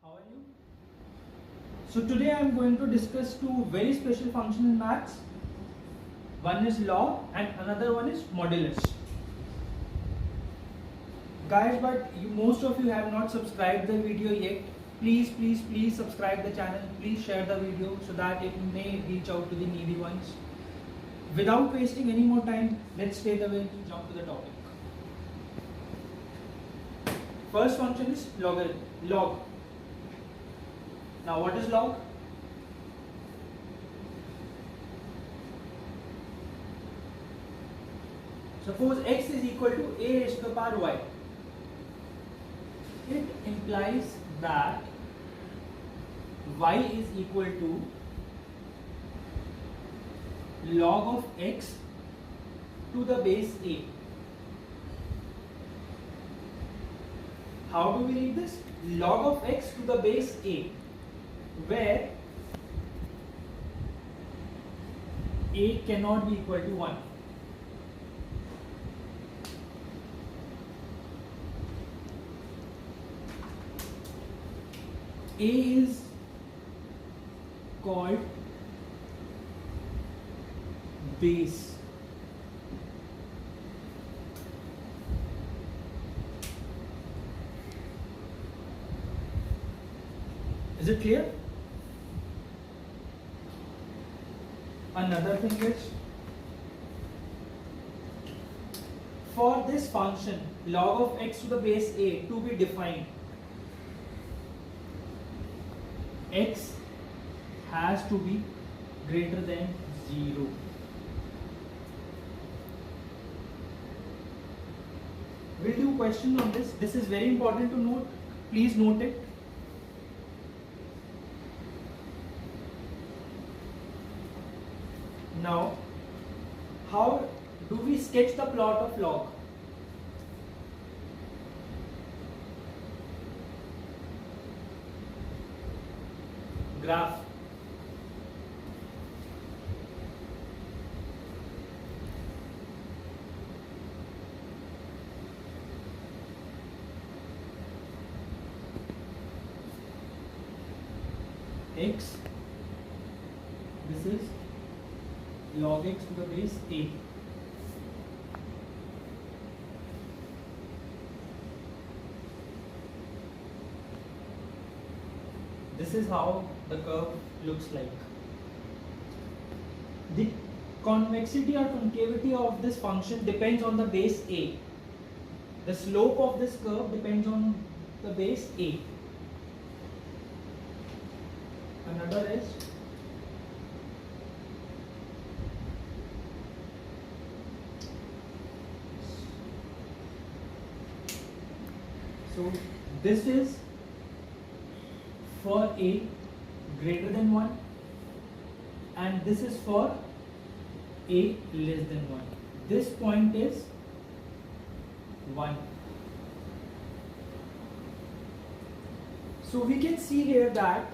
How are you? So today I am going to discuss two very special functions in maths. One is log and another one is modulus. Guys, but most of you have not subscribed the video yet. Please subscribe the channel. Please share the video so that it may reach out to the needy ones. Without wasting any more time, let's straight away jump to the topic. First function is logarithm. Log. Now what is log? Suppose x is equal to a raised to the power y. It implies that y is equal to log of x to the base a. How do we read this? Log of x to the base a, where a cannot be equal to 1. A is called base. Is it clear? Another thing is, for this function log of x to the base a to be defined, x has to be greater than 0. We'll do questions on this. This is very important to note. Please note it. Now, how do we sketch the plot of log? Graph. X. This is log x to the base a. This is how the curve looks like. The convexity or concavity of this function depends on the base a. The slope of this curve depends on the base a. Another is so this is for a greater than 1 and this is for a less than 1. This point is 1. So we can see here that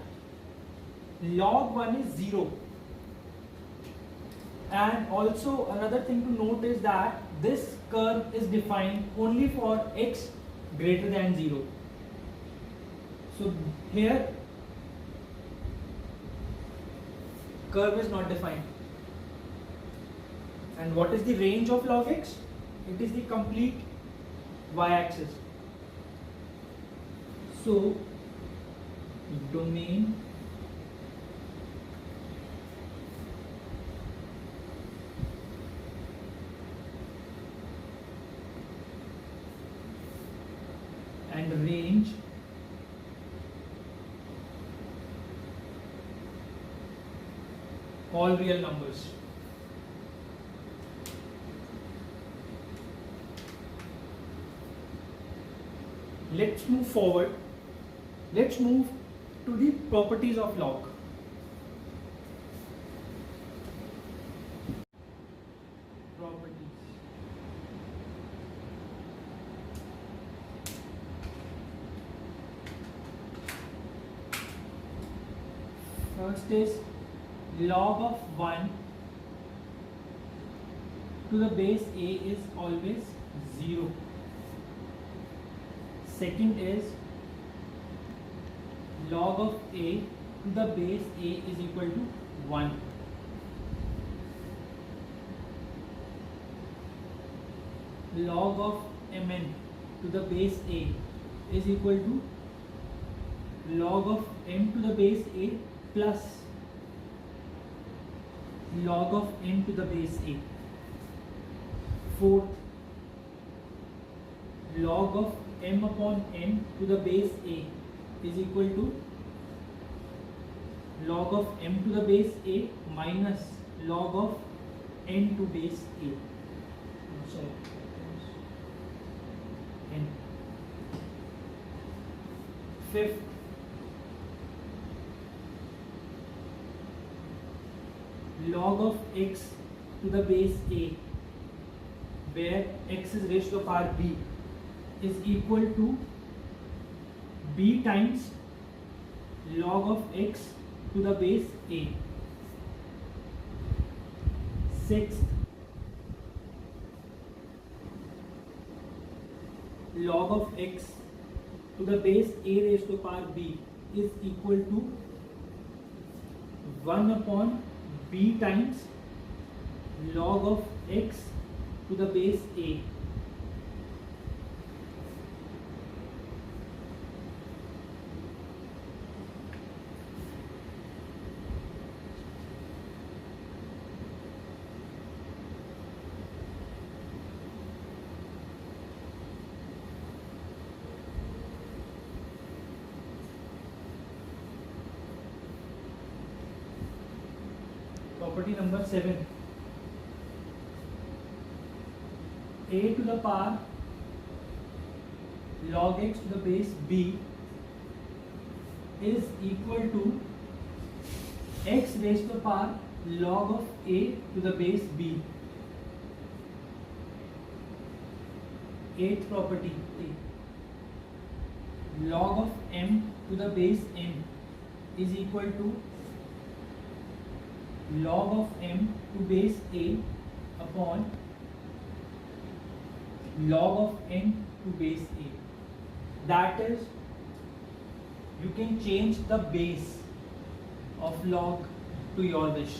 log 1 is 0. And also another thing to note is that this curve is defined only for x greater than 0. So here curve is not defined. And what is the range of log x? It is the complete y-axis. So domain and range all real numbers. Let's move forward. Let's move to the properties of log. Properties. First is log of 1 to the base a is always 0. Second is log of a to the base a is equal to 1. Log of mn to the base a is equal to log of m to the base a plus log of n to the base a. Fourth, log of m upon n to the base a is equal to log of m to the base a minus log of n to base a. Sorry, n. Fifth, log of x to the base a, where x is raised to the power b, is equal to b times log of x to the base a. Sixth, log of x to the base a raised to the power b is equal to 1 upon b times log of x to the base a. Property number 7. A to the power log x to the base b is equal to x raised to the power log of a to the base b. Eighth property, log of m to the base n is equal to log of m to base a upon log of n to base a. That is, you can change the base of log to your wish.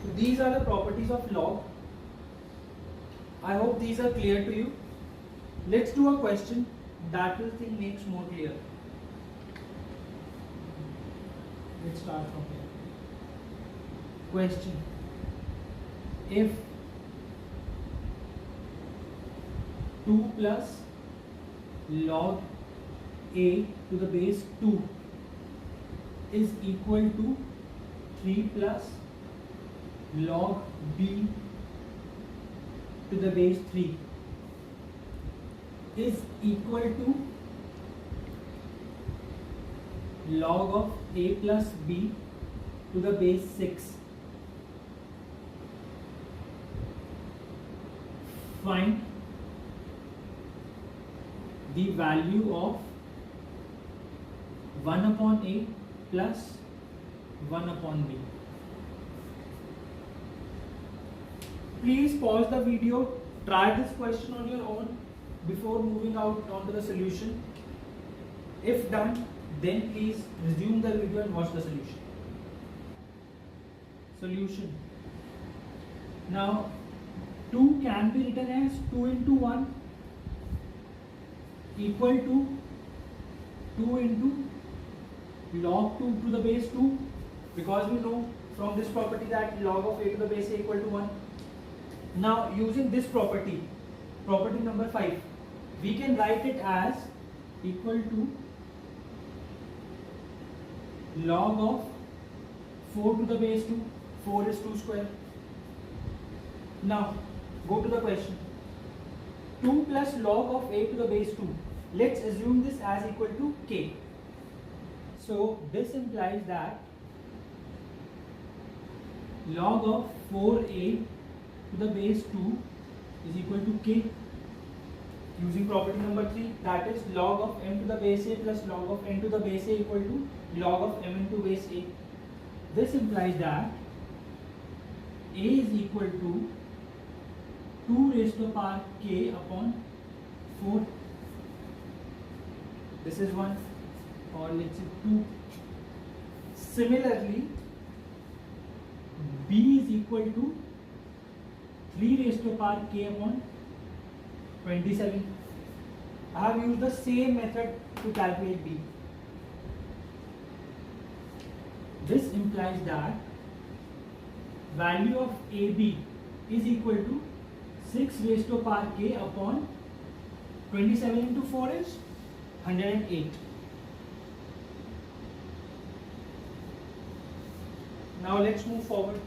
So these are the properties of log. I hope these are clear to you. Let's do a question that will think makes more clear. Let's start from here. Question: if 2 plus log a to the base 2 is equal to 3 plus log b to the base 3 is equal to log of a plus b to the base 6. Find the value of 1 upon a plus 1 upon b. Please pause the video, try this question on your own before moving out onto the solution. If done, then please resume the video and watch the solution. Solution. Now 2 can be written as 2 into 1 equal to 2 into log 2 to the base 2, because we know from this property that log of a to the base a equal to 1. Now using this property, property number 5, we can write it as equal to log of 4 to the base 2. 4 is 2 square. Now go to the question. 2 plus log of a to the base 2. Let's assume this as equal to k. So this implies that log of 4a to the base 2 is equal to k. Using property number 3, that is log of m to the base a plus log of n to the base a equal to log of m into base a. This implies that a is equal to 2 raised to the power k upon 4. This is 1. or let's say 2. Similarly, b is equal to 3 raised to power k upon 27. I have used the same method to calculate b. This implies that value of AB is equal to 6 raised to power k upon 27 into 4 is 108. Now let's move forward.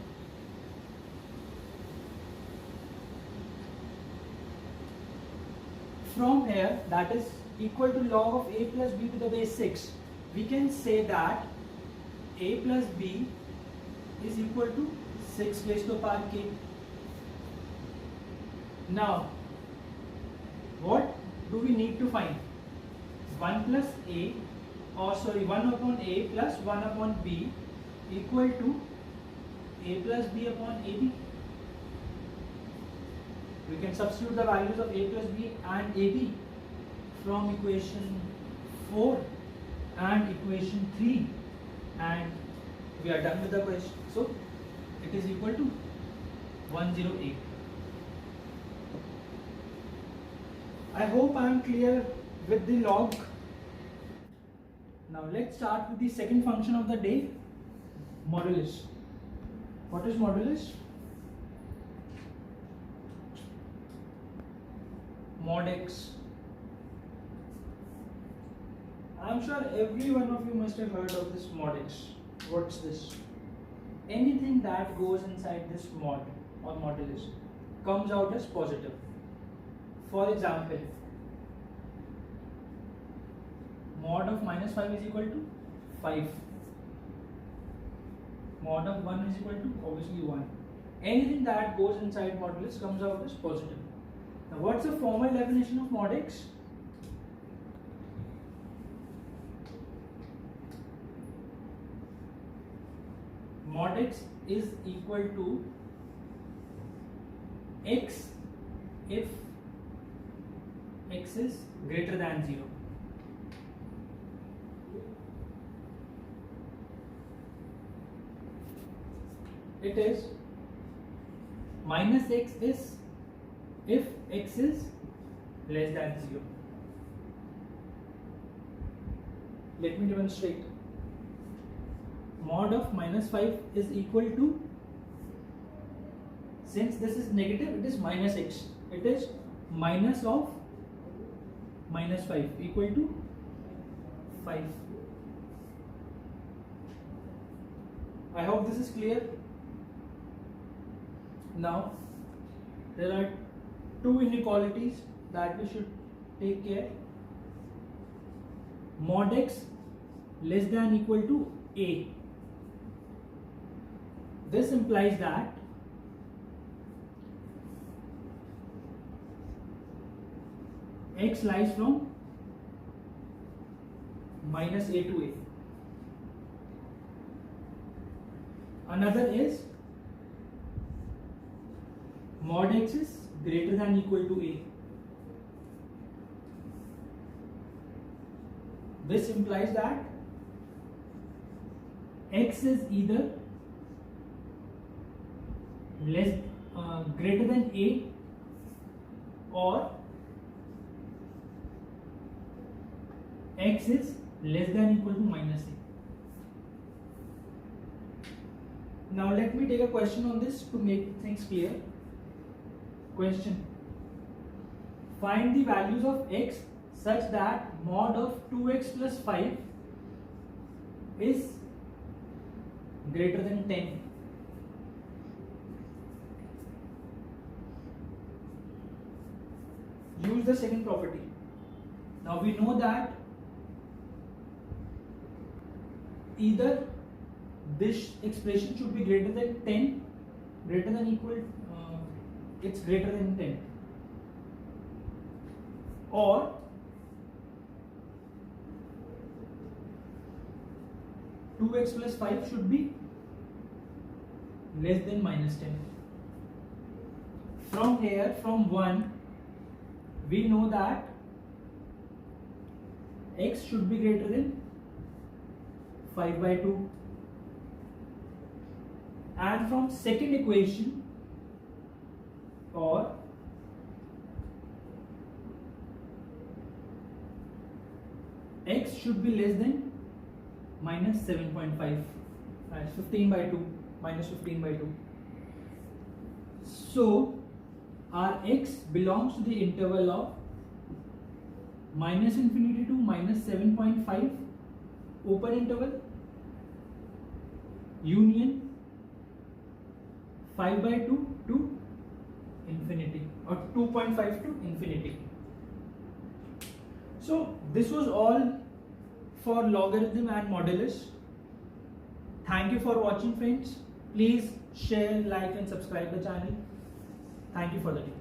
From here, that is equal to log of a plus b to the base 6, we can say that a plus b is equal to 6 raised to power k. Now, what do we need to find? 1 plus a, or sorry, 1 upon a plus 1 upon b equal to a plus b upon ab. We can substitute the values of a plus b and ab from equation 4 and equation 3, and we are done with the question. So it is equal to 108. I hope I am clear with the log. Now let's start with the second function of the day, modulus. What is modulus? Mod x. I am sure every one of you must have heard of this mod x. What's this? Anything that goes inside this mod or modulus comes out as positive. For example, mod of minus 5 is equal to 5. Mod of 1 is equal to obviously 1. Anything that goes inside modulus comes out as positive. Now, what's the formal definition of mod x? Mod x is equal to x if x is greater than 0. It is minus x is if x is less than 0. Let me demonstrate. Mod of minus 5 is equal to, since this is negative, it is minus x. It is minus of minus 5 equal to 5. I hope this is clear. Now, there are two inequalities that we should take care. Mod x less than equal to a. This implies that x lies from minus a to a. Another is mod x is greater than equal to a. This implies that x is either greater than a or x is less than equal to minus a. Now let me take a question on this to make things clear. Question: find the values of x such that mod of 2x plus 5 is greater than 10. Use the second property. Now we know that either this expression should be greater than 10, greater than equal, it's greater than 10, or two x plus 5 should be less than minus 10. From here, from 1, we know that x should be greater than 5 by 2. And from second equation, or x should be less than minus 7.5, that's 15 by 2, minus 15 by 2. So our x belongs to the interval of minus infinity to minus 7.5, open interval, union 5 by 2 to infinity, or 2.5 to infinity. So this was all for logarithm and modulus. Thank you for watching, friends. Please share, like and subscribe the channel. Thank you for the day.